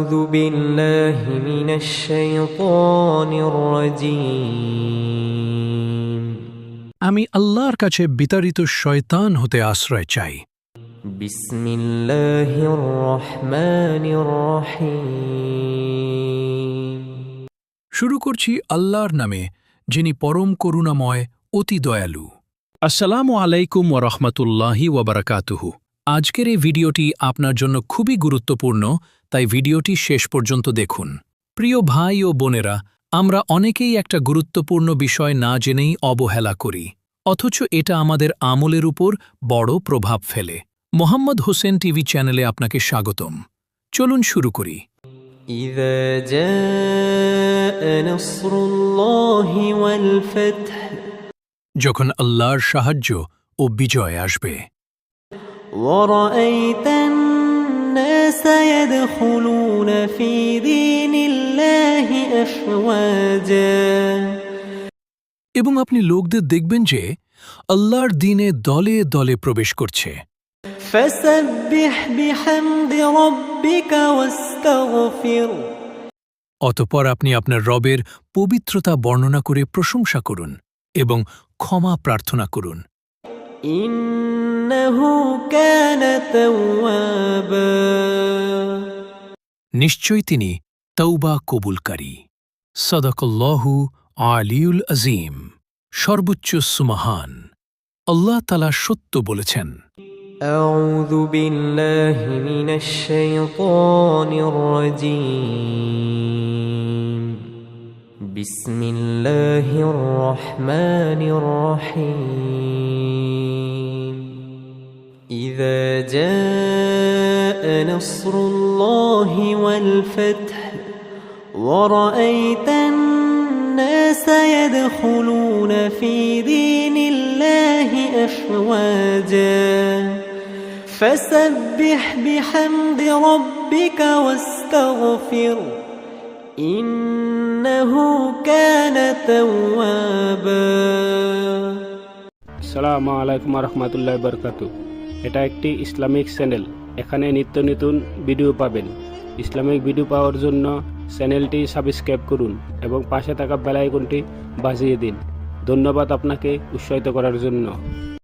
أعوذ بالله من الشيطان الرجيم আমি আল্লাহর কাছে বিতাড়িত শয়তান হতে আশ্রয় চাই। بسم الله الرحمن الرحيم শুরু করছি আল্লাহর নামে, যিনি পরম করুণাময়, অতি দয়ালু। আসসালামু আলাইকুম ওয়া রাহমাতুল্লাহি ওয়া বারাকাতুহু। আজকের এই ভিডিওটি আপনার জন্য খুবই গুরুত্বপূর্ণ, তাই ভিডিওটি শেষ পর্যন্ত দেখুন। প্রিয় ভাই ও বোনেরা, আমরা অনেকেই একটা গুরুত্বপূর্ণ বিষয় না জেনেই অবহেলা করি, অথচ এটা আমাদের আমলের উপর বড় প্রভাব ফেলে। মোহাম্মদ হোসেন টিভি চ্যানেলে আপনাকে স্বাগতম। চলুন শুরু করি। إذا جاء نصر الله والفتح যখন আল্লাহর সাহায্য ও বিজয় আসবে, ورأيت الناس يدخلون في دين الله أفواجا এবং আপনি লোকদের দেখবেন যে আল্লাহর দ্বীনে দলে দলে প্রবেশ করছে। فسبح بحمد ربك واستغفر অতঃপর আপনি আপনার রবের পবিত্রতা বর্ণনা করে প্রশংসা করুন এবং ক্ষমা প্রার্থনা করুন। إنه كان توابا নিশ্চয়ই তিনি তৌবা কবুলকারী। সাদাকাল্লাহু আলিউল আজিম। সর্বোচ্চ সুমহান আল্লাহ তাআলা সত্য বলেছেন। أعوذ بالله من الشيطان الرجيم بسم الله الرحمن الرحيم إذا جاء نصر الله والفتح ورأيت الناس يدخلون في دين الله أفواجا فسبح بحمد ربك واستغفر إنه كان توابا আসসালামু আলাইকুম ওয়া রাহমাতুল্লাহি ওয়া বারাকাতুহু। এটা একটি ইসলামিক চ্যানেল। এখানে নিত্য নতুন ভিডিও পাবেন। ইসলামিক ভিডিও পাওয়ার জন্য চ্যানেলটি সাবস্ক্রাইব করুন এবং পাশে থাকা বেল আইকনটি বাজিয়ে দিন। ধন্যবাদ আপনাকে উৎসাহিত করার জন্য।